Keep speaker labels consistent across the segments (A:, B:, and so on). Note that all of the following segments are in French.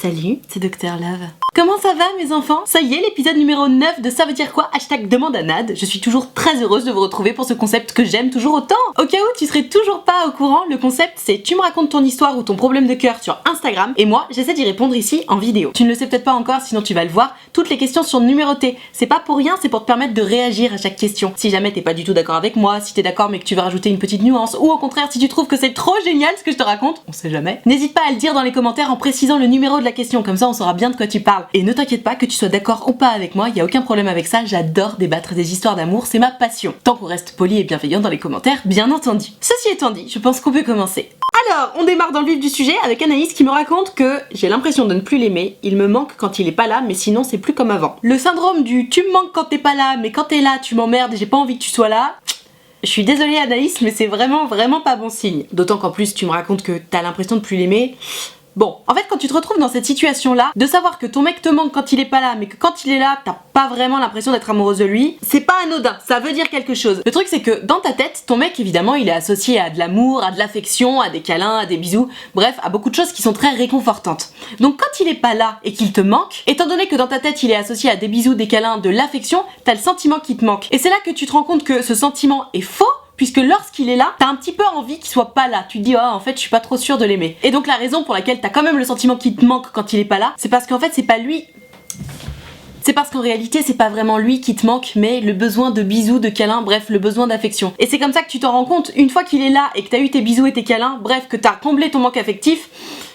A: Salut, c'est Dr Love. Comment ça va mes enfants? Ça y est, l'épisode numéro 9 de Ça veut dire quoi? #demande à Nad. Je suis toujours très heureuse de vous retrouver pour ce concept que j'aime toujours autant. Au cas où tu serais toujours pas au courant, le concept c'est tu me racontes ton histoire ou ton problème de cœur sur Instagram et moi j'essaie d'y répondre ici en vidéo. Tu ne le sais peut-être pas encore, sinon tu vas le voir, toutes les questions sont numérotées. C'est pas pour rien, c'est pour te permettre de réagir à chaque question. Si jamais t'es pas du tout d'accord avec moi, si t'es d'accord mais que tu veux rajouter une petite nuance, ou au contraire si tu trouves que c'est trop génial ce que je te raconte, on sait jamais, n'hésite pas à le dire dans les commentaires en précisant le numéro de la question, comme ça on saura bien de quoi tu parles. Et ne t'inquiète pas, que tu sois d'accord ou pas avec moi, y a aucun problème avec ça, j'adore débattre des histoires d'amour, c'est ma passion. Tant qu'on reste poli et bienveillant dans les commentaires, bien entendu. Ceci étant dit, je pense qu'on peut commencer. Alors, on démarre dans le vif du sujet avec Anaïs qui me raconte que j'ai l'impression de ne plus l'aimer, il me manque quand il est pas là, mais sinon c'est plus comme avant. Le syndrome du tu me manques quand t'es pas là, mais quand t'es là, tu m'emmerdes et j'ai pas envie que tu sois là. Je suis désolée Anaïs, mais c'est vraiment pas bon signe. D'autant qu'en plus tu me racontes que t'as l'impression de plus l'aimer. Bon, en fait quand tu te retrouves dans cette situation-là, de savoir que ton mec te manque quand il est pas là, mais que quand il est là, t'as pas vraiment l'impression d'être amoureuse de lui, c'est pas anodin, ça veut dire quelque chose. Le truc c'est que dans ta tête, ton mec évidemment il est associé à de l'amour, à de l'affection, à des câlins, à des bisous, bref, à beaucoup de choses qui sont très réconfortantes. Donc quand il est pas là et qu'il te manque, étant donné que dans ta tête il est associé à des bisous, des câlins, de l'affection, t'as le sentiment qu'il te manque. Et c'est là que tu te rends compte que ce sentiment est faux, puisque lorsqu'il est là, t'as un petit peu envie qu'il soit pas là. Tu te dis, oh, en fait, je suis pas trop sûre de l'aimer. Et donc la raison pour laquelle t'as quand même le sentiment qu'il te manque quand il est pas là, c'est parce qu'en fait, c'est pas lui. C'est parce qu'en réalité, c'est pas vraiment lui qui te manque, mais le besoin de bisous, de câlins, bref, le besoin d'affection. Et c'est comme ça que tu t'en rends compte, une fois qu'il est là et que t'as eu tes bisous et tes câlins, bref, que t'as comblé ton manque affectif,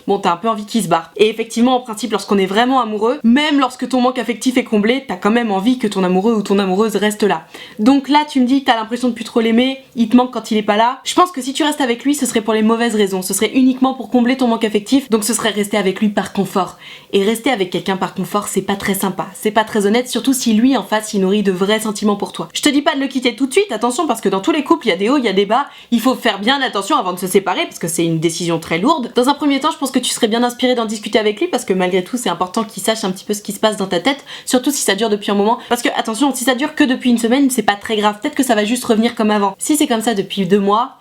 A: bon, t'as un peu envie qu'il se barre. Et effectivement, en principe, lorsqu'on est vraiment amoureux, même lorsque ton manque affectif est comblé, t'as quand même envie que ton amoureux ou ton amoureuse reste là. Donc là, tu me dis, t'as l'impression de plus trop l'aimer, il te manque quand il est pas là. Je pense que si tu restes avec lui, ce serait pour les mauvaises raisons. Ce serait uniquement pour combler ton manque affectif, donc ce serait rester avec lui par confort. Et rester avec quelqu'un par confort, c'est pas très sympa, c'est pas très honnête, surtout si lui, en face, il nourrit de vrais sentiments pour toi. Je te dis pas de le quitter tout de suite, attention, parce que dans tous les couples, il y a des hauts, il y a des bas, il faut faire bien attention avant de se séparer, parce que c'est une décision très lourde. Dans un premier temps, je pense que tu serais bien inspiré d'en discuter avec lui parce que malgré tout c'est important qu'il sache un petit peu ce qui se passe dans ta tête, surtout si ça dure depuis un moment, parce que attention, si ça dure que depuis une semaine c'est pas très grave, peut-être que ça va juste revenir comme avant. Si c'est comme ça depuis 2 mois,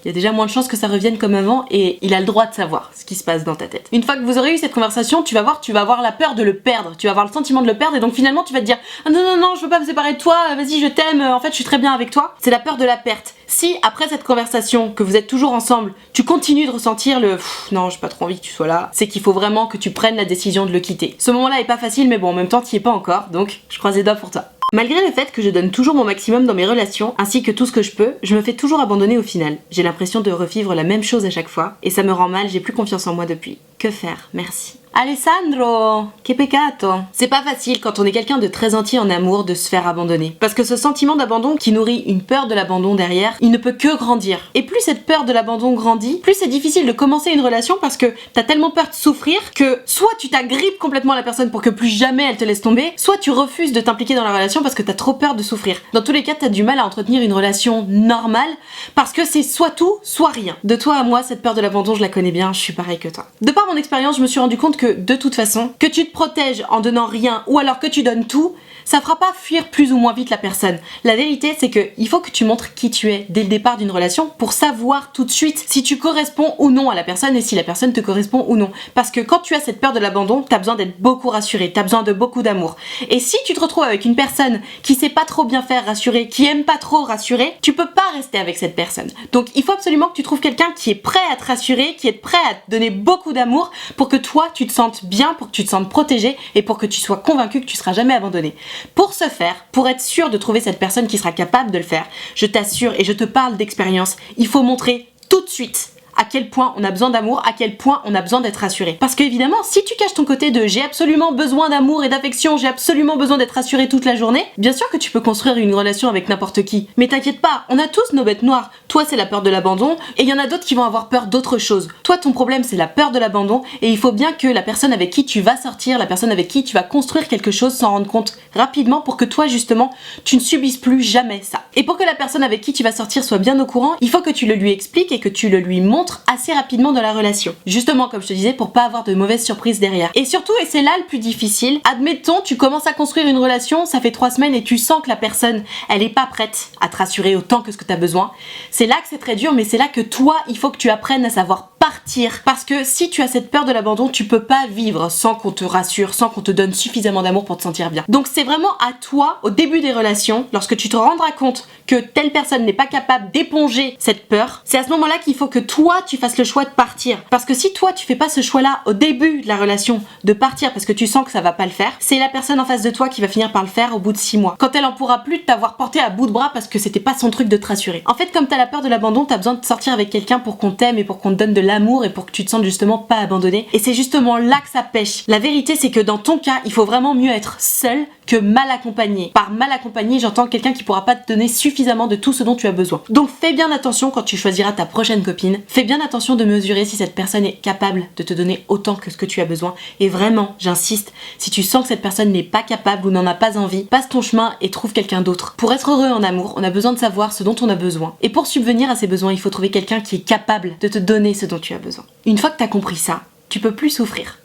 A: il y a déjà moins de chances que ça revienne comme avant et il a le droit de savoir ce qui se passe dans ta tête. Une fois que vous aurez eu cette conversation, tu vas avoir la peur de le perdre, tu vas avoir le sentiment de le perdre et donc finalement tu vas te dire ah non je veux pas me séparer de toi, vas-y je t'aime, en fait je suis très bien avec toi. C'est la peur de la perte. Si après cette conversation que vous êtes toujours ensemble, tu continues de ressentir le non j'ai pas trop envie que tu sois là, c'est qu'il faut vraiment que tu prennes la décision de le quitter. Ce moment-là est pas facile mais bon en même temps t'y es pas encore, donc je croise les doigts pour toi. Malgré le fait que je donne toujours mon maximum dans mes relations, ainsi que tout ce que je peux, je me fais toujours abandonner au final. J'ai l'impression de revivre la même chose à chaque fois, et ça me rend mal, j'ai plus confiance en moi depuis. Que faire? Merci. Alessandro, che peccato. C'est pas facile quand on est quelqu'un de très entier en amour de se faire abandonner. Parce que ce sentiment d'abandon qui nourrit une peur de l'abandon derrière, il ne peut que grandir. Et plus cette peur de l'abandon grandit, plus c'est difficile de commencer une relation parce que t'as tellement peur de souffrir que soit tu t'agrippes complètement à la personne pour que plus jamais elle te laisse tomber, soit tu refuses de t'impliquer dans la relation parce que t'as trop peur de souffrir. Dans tous les cas, t'as du mal à entretenir une relation normale parce que c'est soit tout, soit rien. De toi à moi, cette peur de l'abandon, je la connais bien, je suis pareil que toi. De par mon expérience, je me suis rendu compte que de toute façon, que tu te protèges en donnant rien ou alors que tu donnes tout, ça fera pas fuir plus ou moins vite la personne. La vérité, c'est que il faut que tu montres qui tu es dès le départ d'une relation pour savoir tout de suite si tu corresponds ou non à la personne et si la personne te correspond ou non. Parce que quand tu as cette peur de l'abandon, t'as besoin d'être beaucoup rassuré, t'as besoin de beaucoup d'amour. Et si tu te retrouves avec une personne qui sait pas trop bien faire rassurer, qui aime pas trop rassurer, tu peux pas rester avec cette personne. Donc il faut absolument que tu trouves quelqu'un qui est prêt à te rassurer, qui est prêt à te donner beaucoup d'amour pour que toi tu te sentes bien, pour que tu te sentes protégé et pour que tu sois convaincu que tu seras jamais abandonné. Pour ce faire, pour être sûr de trouver cette personne qui sera capable de le faire, je t'assure et je te parle d'expérience, il faut montrer tout de suite à quel point on a besoin d'amour, à quel point on a besoin d'être rassuré. Parce que évidemment, si tu caches ton côté de j'ai absolument besoin d'amour et d'affection, j'ai absolument besoin d'être rassuré toute la journée, bien sûr que tu peux construire une relation avec n'importe qui. Mais t'inquiète pas, on a tous nos bêtes noires. Toi, c'est la peur de l'abandon et il y en a d'autres qui vont avoir peur d'autre chose. Toi, ton problème, c'est la peur de l'abandon et il faut bien que la personne avec qui tu vas sortir, la personne avec qui tu vas construire quelque chose s'en rende compte rapidement pour que toi, justement, tu ne subisses plus jamais ça. Et pour que la personne avec qui tu vas sortir soit bien au courant, il faut que tu le lui expliques et que tu le lui montres assez rapidement dans la relation. Justement, comme je te disais, pour pas avoir de mauvaises surprises derrière. Et surtout, et c'est là le plus difficile, admettons, tu commences à construire une relation, ça fait 3 semaines et tu sens que la personne, elle est pas prête à te rassurer autant que ce que tu as besoin. C'est là que c'est très dur, mais c'est là que toi, il faut que tu apprennes à savoir partir. Parce que si tu as cette peur de l'abandon, tu peux pas vivre sans qu'on te rassure, sans qu'on te donne suffisamment d'amour pour te sentir bien. Donc c'est vraiment à toi, au début des relations, lorsque tu te rendras compte que telle personne n'est pas capable d'éponger cette peur, c'est à ce moment-là qu'il faut que toi, tu fasses le choix de partir. Parce que si toi, tu fais pas ce choix-là au début de la relation, de partir parce que tu sens que ça va pas le faire, c'est la personne en face de toi qui va finir par le faire au bout de 6 mois. Quand elle en pourra plus de t'avoir porté à bout de bras parce que c'était pas son truc de te rassurer. En fait, comme t'as la peur de l'abandon, t'as besoin de sortir avec quelqu'un pour qu'on t'aime et pour qu'on te donne de l'amour et pour que tu te sentes justement pas abandonné. Et c'est justement là que ça pêche. La vérité, c'est que dans ton cas, il faut vraiment mieux être seul que mal accompagné. Par mal accompagné, j'entends quelqu'un qui pourra pas te donner suffisamment de tout ce dont tu as besoin. Donc fais bien attention quand tu choisiras ta prochaine copine. Fais bien attention de mesurer si cette personne est capable de te donner autant que ce que tu as besoin. Et vraiment, j'insiste, si tu sens que cette personne n'est pas capable ou n'en a pas envie, passe ton chemin et trouve quelqu'un d'autre. Pour être heureux en amour, on a besoin de savoir ce dont on a besoin. Et pour subvenir à ces besoins, il faut trouver quelqu'un qui est capable de te donner ce dont tu as besoin. Une fois que tu as compris ça, tu peux plus souffrir.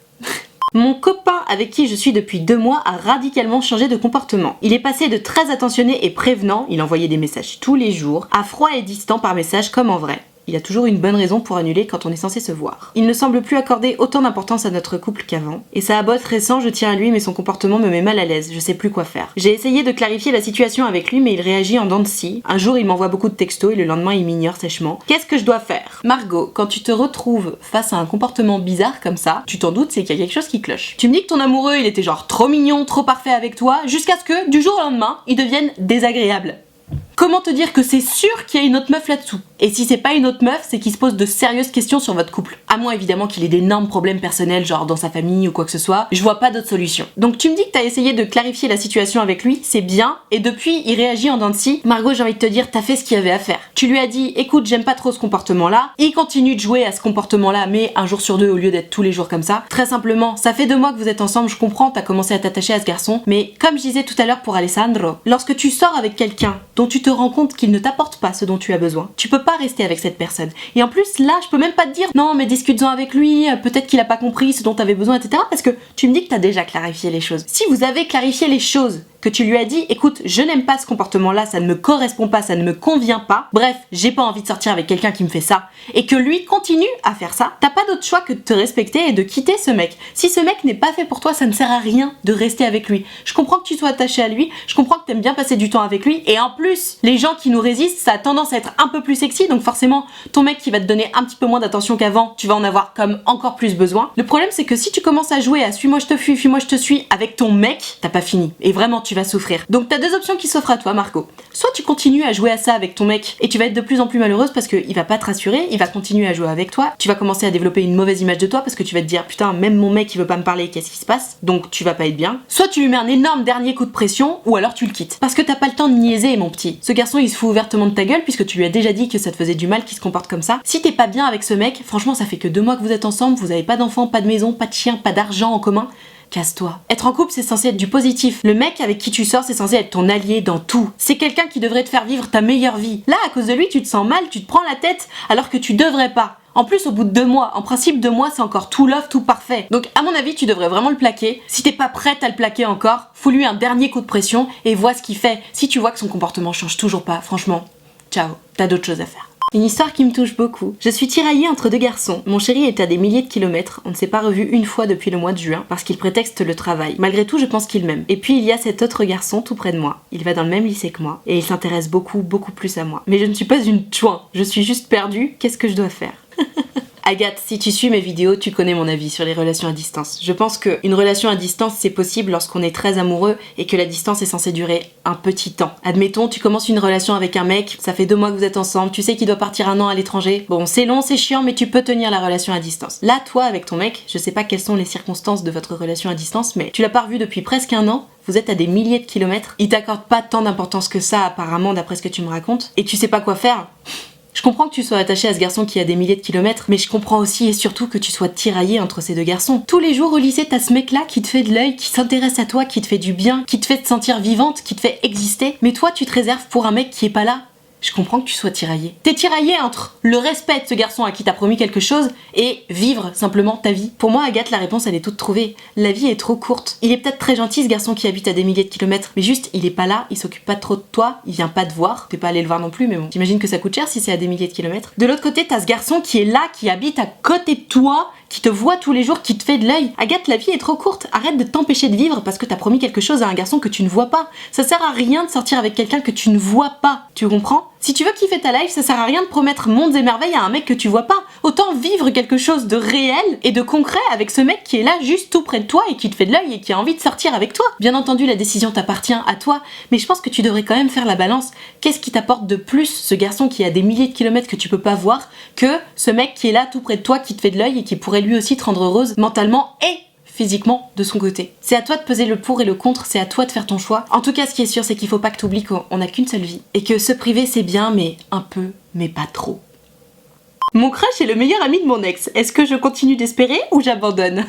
A: Mon copain avec qui je suis depuis 2 mois a radicalement changé de comportement. Il est passé de très attentionné et prévenant, il envoyait des messages tous les jours, à froid et distant par message comme en vrai. Il a toujours une bonne raison pour annuler quand on est censé se voir. Il ne semble plus accorder autant d'importance à notre couple qu'avant. Et ça a beau être récent, je tiens à lui mais son comportement me met mal à l'aise, je sais plus quoi faire. J'ai essayé de clarifier la situation avec lui mais il réagit en dents de scie. Un jour il m'envoie beaucoup de textos et le lendemain il m'ignore sèchement. Qu'est-ce que je dois faire? Margot, quand tu te retrouves face à un comportement bizarre comme ça, tu t'en doutes, c'est qu'il y a quelque chose qui cloche. Tu me dis que ton amoureux il était genre trop mignon, trop parfait avec toi, jusqu'à ce que du jour au lendemain, il devienne désagréable. Comment te dire que c'est sûr qu'il y a une autre meuf là-dessous? Et si c'est pas une autre meuf, c'est qu'il se pose de sérieuses questions sur votre couple. À moins évidemment qu'il ait d'énormes problèmes personnels, genre dans sa famille ou quoi que ce soit, je vois pas d'autre solution. Donc tu me dis que t'as essayé de clarifier la situation avec lui, c'est bien, et depuis il réagit en dents de scie. Margot, j'ai envie de te dire, t'as fait ce qu'il y avait à faire. Tu lui as dit, écoute, j'aime pas trop ce comportement-là, il continue de jouer à ce comportement-là, mais un jour sur 2 au lieu d'être tous les jours comme ça. Très simplement, ça fait 2 mois que vous êtes ensemble, je comprends, t'as commencé à t'attacher à ce garçon, mais comme je disais tout à l'heure pour Alessandro, lorsque tu sors avec quelqu'un dont tu te rends compte qu'il ne t'apporte pas ce dont tu as besoin, tu peux pas rester avec cette personne. Et en plus, là, je peux même pas te dire non, mais discute-en avec lui, peut-être qu'il a pas compris ce dont t'avais besoin, etc. Parce que tu me dis que t'as déjà clarifié les choses. Si vous avez clarifié les choses, que tu lui as dit, écoute, je n'aime pas ce comportement-là, ça ne me correspond pas, ça ne me convient pas, bref, j'ai pas envie de sortir avec quelqu'un qui me fait ça, et que lui continue à faire ça, t'as pas d'autre choix que de te respecter et de quitter ce mec. Si ce mec n'est pas fait pour toi, ça ne sert à rien de rester avec lui. Je comprends que tu sois attaché à lui, je comprends que t'aimes bien passer du temps avec lui, et en plus, les gens qui nous résistent, ça a tendance à être un peu plus sexy, donc forcément, ton mec qui va te donner un petit peu moins d'attention qu'avant, tu vas en avoir comme encore plus besoin. Le problème, c'est que si tu commences à jouer à suis-moi je te fuis, fuis-moi je te suis avec ton mec, t'as pas fini. Et vraiment, tu vas souffrir. Donc t'as 2 options qui s'offrent à toi, Margot. Soit tu continues à jouer à ça avec ton mec et tu vas être de plus en plus malheureuse parce qu'il va pas te rassurer, il va continuer à jouer avec toi, tu vas commencer à développer une mauvaise image de toi parce que tu vas te dire putain, même mon mec il veut pas me parler, qu'est-ce qui se passe? Donc tu vas pas être bien. Soit tu lui mets un énorme dernier coup de pression ou alors tu le quittes. Parce que t'as pas le temps de niaiser, mon petit. Ce garçon il se fout ouvertement de ta gueule puisque tu lui as déjà dit que ça te faisait du mal qu'il se comporte comme ça. Si t'es pas bien avec ce mec, franchement ça fait que 2 mois que vous êtes ensemble, vous avez pas d'enfant, pas de maison, pas de chien, pas d'argent en commun. Casse-toi. Être en couple, c'est censé être du positif. Le mec avec qui tu sors, c'est censé être ton allié dans tout. C'est quelqu'un qui devrait te faire vivre ta meilleure vie. Là, à cause de lui, tu te sens mal, tu te prends la tête, alors que tu devrais pas. En plus, au bout de 2 mois, en principe 2 mois, c'est encore tout love, tout parfait. Donc, à mon avis, tu devrais vraiment le plaquer. Si t'es pas prête à le plaquer encore, fous-lui un dernier coup de pression et vois ce qu'il fait. Si tu vois que son comportement change toujours pas, franchement, ciao, t'as d'autres choses à faire. Une histoire qui me touche beaucoup. Je suis tiraillée entre 2 garçons. Mon chéri est à des milliers de kilomètres. On ne s'est pas revu une fois depuis le mois de juin parce qu'il prétexte le travail. Malgré tout, je pense qu'il m'aime. Et puis il y a cet autre garçon tout près de moi. Il va dans le même lycée que moi et il s'intéresse beaucoup plus à moi. Mais je ne suis pas une chouin. Je suis juste perdue. Qu'est-ce que je dois faire? Agathe, si tu suis mes vidéos, tu connais mon avis sur les relations à distance. Je pense qu'une relation à distance, c'est possible lorsqu'on est très amoureux et que la distance est censée durer un petit temps. Admettons, tu commences une relation avec un mec, ça fait 2 mois que vous êtes ensemble, tu sais qu'il doit partir 1 an à l'étranger. Bon, c'est long, c'est chiant, mais tu peux tenir la relation à distance. Là, toi, avec ton mec, je sais pas quelles sont les circonstances de votre relation à distance, mais tu l'as pas revu depuis presque 1 an, vous êtes à des milliers de kilomètres, il t'accorde pas tant d'importance que ça, apparemment, d'après ce que tu me racontes, et tu sais pas quoi faire. Je comprends que tu sois attaché à ce garçon qui a des milliers de kilomètres, mais je comprends aussi et surtout que tu sois tiraillé entre ces 2 garçons. Tous les jours au lycée, t'as ce mec-là qui te fait de l'œil, qui s'intéresse à toi, qui te fait du bien, qui te fait te sentir vivante, qui te fait exister, mais toi tu te réserves pour un mec qui est pas là. Je comprends que tu sois tiraillée. T'es tiraillée entre le respect de ce garçon à qui t'as promis quelque chose et vivre simplement ta vie. Pour moi, Agathe, la réponse, elle est toute trouvée. La vie est trop courte. Il est peut-être très gentil, ce garçon qui habite à des milliers de kilomètres, mais juste, il est pas là, il s'occupe pas trop de toi, il vient pas te voir. T'es pas allé le voir non plus, mais bon, j'imagine que ça coûte cher si c'est à des milliers de kilomètres. De l'autre côté, t'as ce garçon qui est là, qui habite à côté de toi, qui te voit tous les jours, qui te fait de l'œil. Agathe, la vie est trop courte. Arrête de t'empêcher de vivre parce que t'as promis quelque chose à un garçon que tu ne vois pas. Ça sert à rien de sortir avec quelqu'un que tu ne vois pas. Tu comprends ? Si tu veux kiffer ta life, ça sert à rien de promettre mondes et merveilles à un mec que tu vois pas. Autant vivre quelque chose de réel et de concret avec ce mec qui est là juste tout près de toi et qui te fait de l'œil et qui a envie de sortir avec toi. Bien entendu, la décision t'appartient à toi, mais je pense que tu devrais quand même faire la balance. Qu'est-ce qui t'apporte de plus ce garçon qui a des milliers de kilomètres que tu peux pas voir que ce mec qui est là tout près de toi, qui te fait de l'œil et qui pourrait lui aussi te rendre heureuse mentalement et physiquement de son côté. C'est à toi de peser le pour et le contre, c'est à toi de faire ton choix. En tout cas, ce qui est sûr, c'est qu'il faut pas que t'oublies qu'on a qu'une seule vie. Et que se priver, c'est bien, mais un peu, mais pas trop. Mon crush est le meilleur ami de mon ex. Est-ce que je continue d'espérer ou j'abandonne ?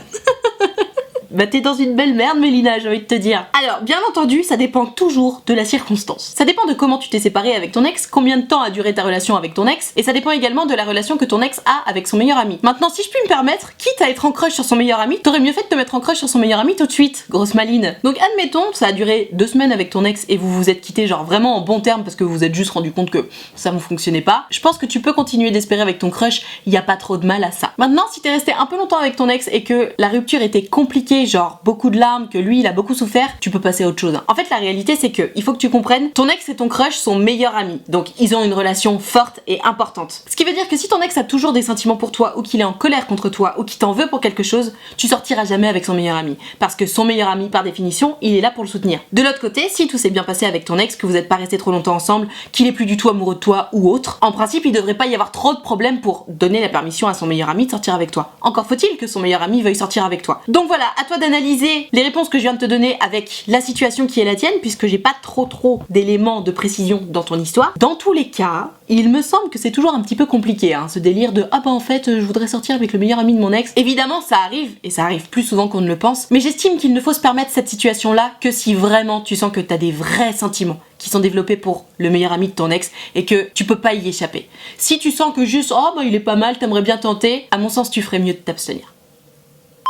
A: Bah t'es dans une belle merde Mélina, j'ai envie de te dire. Alors, bien entendu, ça dépend toujours de la circonstance. Ça dépend de comment tu t'es séparé avec ton ex, combien de temps a duré ta relation avec ton ex, et ça dépend également de la relation que ton ex a avec son meilleur ami. Maintenant, si je puis me permettre, quitte à être en crush sur son meilleur ami, t'aurais mieux fait de te mettre en crush sur son meilleur ami tout de suite, grosse maline. Donc admettons, ça a duré 2 semaines avec ton ex et vous vous êtes quittés genre vraiment en bon terme parce que vous vous êtes juste rendu compte que ça ne fonctionnait pas. Je pense que tu peux continuer d'espérer avec ton crush, y a pas trop de mal à ça. Maintenant, si t'es resté un peu longtemps avec ton ex et que la rupture était compliquée, genre beaucoup de larmes, que lui il a beaucoup souffert, tu peux passer à autre chose. En fait, la réalité c'est que il faut que tu comprennes, ton ex et ton crush sont meilleurs amis, donc ils ont une relation forte et importante. Ce qui veut dire que si ton ex a toujours des sentiments pour toi, ou qu'il est en colère contre toi, ou qu'il t'en veut pour quelque chose, tu sortiras jamais avec son meilleur ami, parce que son meilleur ami par définition, il est là pour le soutenir. De l'autre côté, si tout s'est bien passé avec ton ex, que vous n'êtes pas resté trop longtemps ensemble, qu'il est plus du tout amoureux de toi ou autre, en principe il devrait pas y avoir trop de problèmes pour donner la permission à son meilleur ami de sortir avec toi. Encore faut-il que son meilleur ami veuille sortir avec toi. Donc voilà, à toi d'analyser les réponses que je viens de te donner avec la situation qui est la tienne, puisque j'ai pas trop d'éléments de précision dans ton histoire. Dans tous les cas, il me semble que c'est toujours un petit peu compliqué, hein, ce délire de ah bah en fait je voudrais sortir avec le meilleur ami de mon ex. Évidemment ça arrive, et ça arrive plus souvent qu'on ne le pense, mais j'estime qu'il ne faut se permettre cette situation là que si vraiment tu sens que t'as des vrais sentiments qui sont développés pour le meilleur ami de ton ex et que tu peux pas y échapper. Si tu sens que juste oh bah il est pas mal, t'aimerais bien tenter, à mon sens tu ferais mieux de t'abstenir.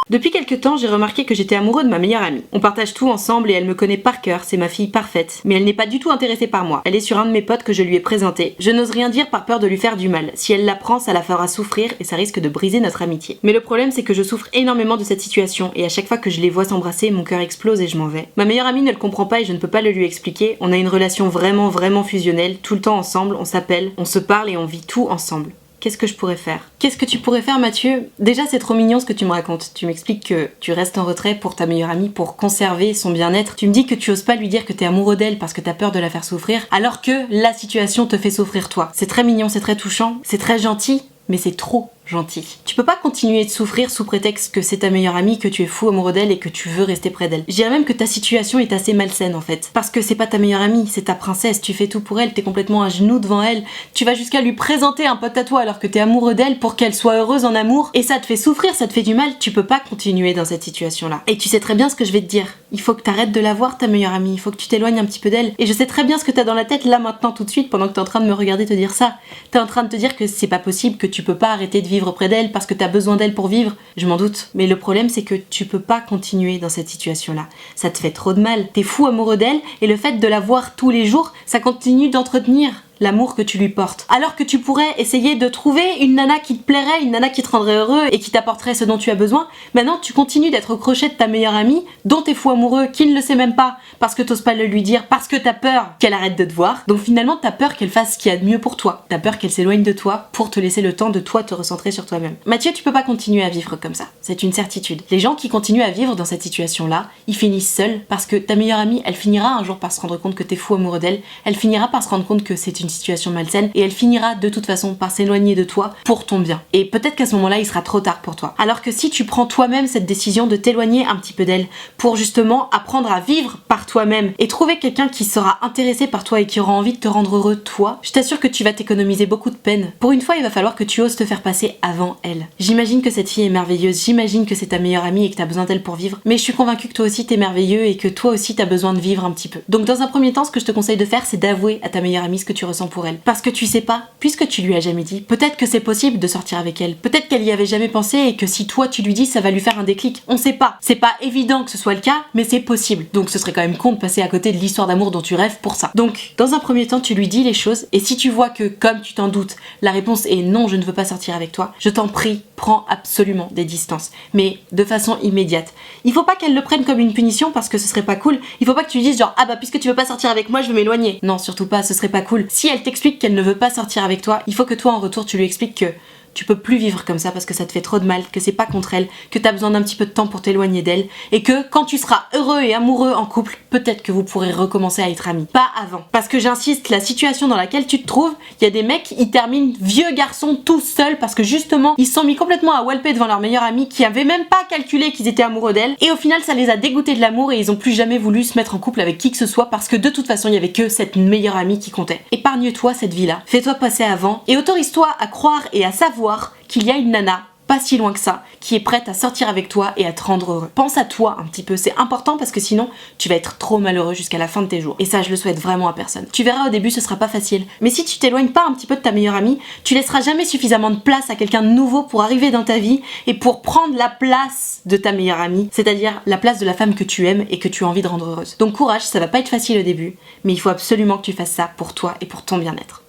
A: Depuis quelques temps, j'ai remarqué que j'étais amoureux de ma meilleure amie. On partage tout ensemble et elle me connaît par cœur, c'est ma fille parfaite. Mais elle n'est pas du tout intéressée par moi. Elle est sur un de mes potes que je lui ai présenté. Je n'ose rien dire par peur de lui faire du mal. Si elle l'apprend, ça la fera souffrir et ça risque de briser notre amitié. Mais le problème, c'est que je souffre énormément de cette situation et à chaque fois que je les vois s'embrasser, mon cœur explose et je m'en vais. Ma meilleure amie ne le comprend pas et je ne peux pas le lui expliquer. On a une relation vraiment fusionnelle, tout le temps ensemble, on s'appelle, on se parle et on vit tout ensemble. Qu'est-ce que je pourrais faire ? Qu'est-ce que tu pourrais faire, Mathieu ? Déjà, c'est trop mignon ce que tu me racontes. Tu m'expliques que tu restes en retrait pour ta meilleure amie, pour conserver son bien-être. Tu me dis que tu oses pas lui dire que t'es amoureux d'elle parce que t'as peur de la faire souffrir, alors que la situation te fait souffrir toi. C'est très mignon, c'est très touchant, c'est très gentil, mais c'est trop gentil. Tu peux pas continuer de souffrir sous prétexte que c'est ta meilleure amie, que tu es fou amoureux d'elle et que tu veux rester près d'elle. Je dirais même que ta situation est assez malsaine en fait. Parce que c'est pas ta meilleure amie, c'est ta princesse, tu fais tout pour elle, t'es complètement à genoux devant elle, tu vas jusqu'à lui présenter un pote à toi alors que t'es amoureux d'elle pour qu'elle soit heureuse en amour, et ça te fait souffrir, ça te fait du mal, tu peux pas continuer dans cette situation-là. Et tu sais très bien ce que je vais te dire. Il faut que t'arrêtes de la voir ta meilleure amie, il faut que tu t'éloignes un petit peu d'elle. Et je sais très bien ce que t'as dans la tête là maintenant tout de suite pendant que t'es en train de me regarder te dire ça. T'es en train de te dire que c'est pas possible, que tu peux pas arrêter de vivre près d'elle parce que t'as besoin d'elle pour vivre. Je m'en doute. Mais le problème c'est que tu peux pas continuer dans cette situation-là. Ça te fait trop de mal. T'es fou amoureux d'elle et le fait de la voir tous les jours, ça continue d'entretenir l'amour que tu lui portes. Alors que tu pourrais essayer de trouver une nana qui te plairait, une nana qui te rendrait heureux et qui t'apporterait ce dont tu as besoin, maintenant tu continues d'être au crochet de ta meilleure amie, dont t'es fou amoureux, qui ne le sait même pas, parce que t'oses pas le lui dire, parce que t'as peur qu'elle arrête de te voir. Donc finalement t'as peur qu'elle fasse ce qu'il y a de mieux pour toi. T'as peur qu'elle s'éloigne de toi pour te laisser le temps de toi te recentrer sur toi-même. Mathieu, tu peux pas continuer à vivre comme ça. C'est une certitude. Les gens qui continuent à vivre dans cette situation-là, ils finissent seuls parce que ta meilleure amie, elle finira un jour par se rendre compte que t'es fou amoureux d'elle, elle finira par se rendre compte que c'est une situation malsaine et elle finira de toute façon par s'éloigner de toi pour ton bien. Et peut-être qu'à ce moment-là, il sera trop tard pour toi. Alors que si tu prends toi-même cette décision de t'éloigner un petit peu d'elle pour justement apprendre à vivre par toi-même et trouver quelqu'un qui sera intéressé par toi et qui aura envie de te rendre heureux toi, je t'assure que tu vas t'économiser beaucoup de peine. Pour une fois, il va falloir que tu oses te faire passer avant elle. J'imagine que cette fille est merveilleuse, j'imagine que c'est ta meilleure amie et que t'as besoin d'elle pour vivre, mais je suis convaincue que toi aussi t'es merveilleux et que toi aussi t'as besoin de vivre un petit peu. Donc dans un premier temps, ce que je te conseille de faire, c'est d'avouer à ta meilleure amie ce que tu ressens. ressens pour elle. Parce que tu sais pas, puisque tu lui as jamais dit, peut-être que c'est possible de sortir avec elle, peut-être qu'elle y avait jamais pensé et que si toi tu lui dis, ça va lui faire un déclic. On sait pas. C'est pas évident que ce soit le cas, mais c'est possible. Donc ce serait quand même con de passer à côté de l'histoire d'amour dont tu rêves pour ça. Donc, dans un premier temps, tu lui dis les choses, et si tu vois que, comme tu t'en doutes, la réponse est non, je ne veux pas sortir avec toi, je t'en prie, prends absolument des distances. Mais de façon immédiate. Il faut pas qu'elle le prenne comme une punition parce que ce serait pas cool. Il faut pas que tu lui dises genre, ah bah puisque tu veux pas sortir avec moi, je veux m'éloigner. Non, surtout pas, ce serait pas cool. Si elle t'explique qu'elle ne veut pas sortir avec toi, il faut que toi en retour tu lui expliques que tu peux plus vivre comme ça parce que ça te fait trop de mal, que c'est pas contre elle, que t'as besoin d'un petit peu de temps pour t'éloigner d'elle, et que quand tu seras heureux et amoureux en couple, peut-être que vous pourrez recommencer à être amis. Pas avant. Parce que j'insiste, la situation dans laquelle tu te trouves, il y a des mecs, ils terminent vieux garçons tout seuls parce que justement, ils se sont mis complètement à walper devant leur meilleure amie qui avait même pas calculé qu'ils étaient amoureux d'elle, et au final ça les a dégoûtés de l'amour et ils ont plus jamais voulu se mettre en couple avec qui que ce soit parce que de toute façon il y avait que cette meilleure amie qui comptait. Épargne-toi cette vie-là, fais-toi passer avant et autorise-toi à croire et à savoir qu'il y a une nana, pas si loin que ça, qui est prête à sortir avec toi et à te rendre heureux. Pense à toi un petit peu, c'est important parce que sinon, tu vas être trop malheureux jusqu'à la fin de tes jours. Et ça, je le souhaite vraiment à personne. Tu verras au début, ce sera pas facile. Mais si tu t'éloignes pas un petit peu de ta meilleure amie, tu laisseras jamais suffisamment de place à quelqu'un de nouveau pour arriver dans ta vie et pour prendre la place de ta meilleure amie, c'est-à-dire la place de la femme que tu aimes et que tu as envie de rendre heureuse. Donc courage, ça va pas être facile au début, mais il faut absolument que tu fasses ça pour toi et pour ton bien-être.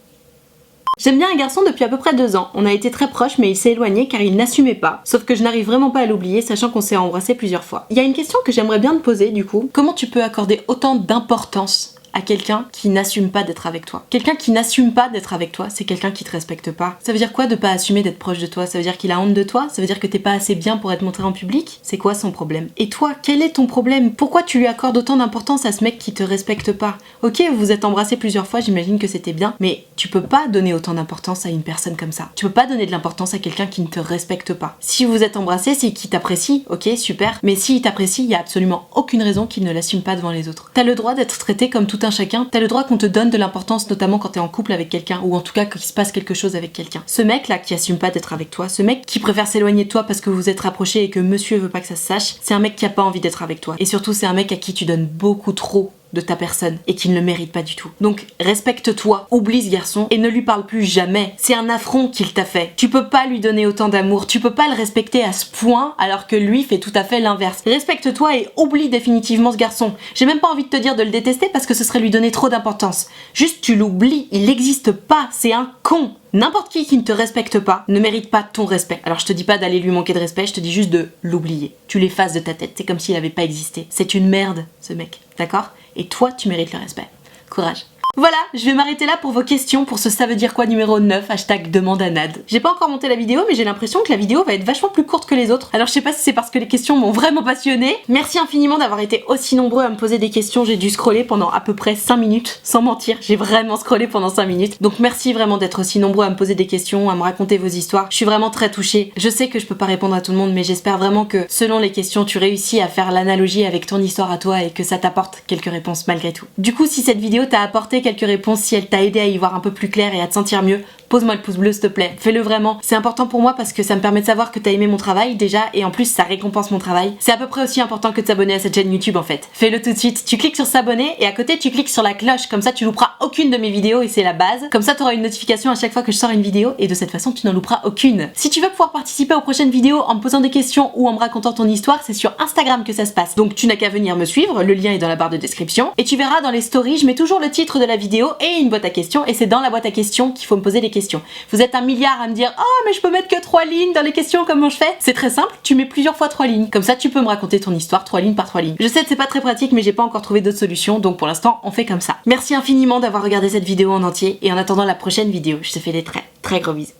A: J'aime bien un garçon depuis à peu près 2 ans. On a été très proches mais il s'est éloigné car il n'assumait pas. Sauf que je n'arrive vraiment pas à l'oublier sachant qu'on s'est embrassé plusieurs fois. Il y a une question que j'aimerais bien te poser du coup. Comment tu peux accorder autant d'importance à quelqu'un qui n'assume pas d'être avec toi? Quelqu'un qui n'assume pas d'être avec toi, c'est quelqu'un qui te respecte pas. Ça veut dire quoi de pas assumer d'être proche de toi? Ça veut dire qu'il a honte de toi? Ça veut dire que t'es pas assez bien pour être montré en public? C'est quoi son problème? Et toi, quel est ton problème? Pourquoi tu lui accordes autant d'importance à ce mec qui te respecte pas? Ok, vous vous êtes embrassés plusieurs fois, j'imagine que c'était bien, mais tu peux pas donner autant d'importance à une personne comme ça. Tu peux pas donner de l'importance à quelqu'un qui ne te respecte pas. Si vous êtes embrassés, c'est qu'il t'apprécie, ok, super, mais s'il t'apprécie, il y a absolument aucune raison qu'il ne l'assume pas devant les autres. T'as le droit d'être traité comme tout un chacun, t'as le droit qu'on te donne de l'importance, notamment quand t'es en couple avec quelqu'un, ou en tout cas qu'il se passe quelque chose avec quelqu'un. Ce mec là qui assume pas d'être avec toi, ce mec qui préfère s'éloigner de toi parce que vous êtes rapprochés et que monsieur veut pas que ça se sache, c'est un mec qui a pas envie d'être avec toi. Et surtout c'est un mec à qui tu donnes beaucoup trop de ta personne et qui ne le mérite pas du tout. Donc respecte-toi, oublie ce garçon et ne lui parle plus jamais. C'est un affront qu'il t'a fait. Tu peux pas lui donner autant d'amour, tu peux pas le respecter à ce point alors que lui fait tout à fait l'inverse. Respecte-toi et oublie définitivement ce garçon. J'ai même pas envie de te dire de le détester parce que ce serait lui donner trop d'importance. Juste tu l'oublies, il n'existe pas, c'est un con. N'importe qui ne te respecte pas ne mérite pas ton respect. Alors je te dis pas d'aller lui manquer de respect, je te dis juste de l'oublier. Tu l'effaces de ta tête, c'est comme s'il avait pas existé. C'est une merde ce mec, d'accord? Et toi tu mérites le respect. Courage. Voilà, je vais m'arrêter là pour vos questions pour ce ça veut dire quoi numéro 9, hashtag demande à Nad. J'ai pas encore monté la vidéo mais j'ai l'impression que la vidéo va être vachement plus courte que les autres. Alors je sais pas si c'est parce que les questions m'ont vraiment passionnée. Merci infiniment d'avoir été aussi nombreux à me poser des questions. J'ai dû scroller pendant à peu près 5 minutes, sans mentir. J'ai vraiment scrollé pendant 5 minutes. Donc merci vraiment d'être aussi nombreux à me poser des questions, à me raconter vos histoires. Je suis vraiment très touchée. Je sais que je peux pas répondre à tout le monde mais j'espère vraiment que selon les questions tu réussis à faire l'analogie avec ton histoire à toi et que ça t'apporte quelques réponses malgré tout. Du coup si cette vidéo t'a apporté quelques réponses, si elle t'a aidé à y voir un peu plus clair et à te sentir mieux, pose-moi le pouce bleu s'il te plaît, fais-le vraiment. C'est important pour moi parce que ça me permet de savoir que t'as aimé mon travail déjà et en plus ça récompense mon travail. C'est à peu près aussi important que de s'abonner à cette chaîne YouTube en fait. Fais-le tout de suite, tu cliques sur s'abonner et à côté tu cliques sur la cloche, comme ça tu louperas aucune de mes vidéos et c'est la base. Comme ça t'auras une notification à chaque fois que je sors une vidéo et de cette façon tu n'en louperas aucune. Si tu veux pouvoir participer aux prochaines vidéos en me posant des questions ou en me racontant ton histoire, c'est sur Instagram que ça se passe. Donc tu n'as qu'à venir me suivre, le lien est dans la barre de description et tu verras dans les stories, je mets toujours le titre de la vidéo et une boîte à questions et c'est dans la boîte à questions qu'il faut me poser des questions. Vous êtes 1 milliard à me dire « Oh mais je peux mettre que 3 lignes dans les questions, comment je fais ?» C'est très simple, tu mets plusieurs fois 3 lignes. Comme ça tu peux me raconter ton histoire 3 lignes par 3 lignes. Je sais que c'est pas très pratique mais j'ai pas encore trouvé d'autres solutions donc pour l'instant on fait comme ça. Merci infiniment d'avoir regardé cette vidéo en entier et en attendant la prochaine vidéo, je te fais des très gros bisous.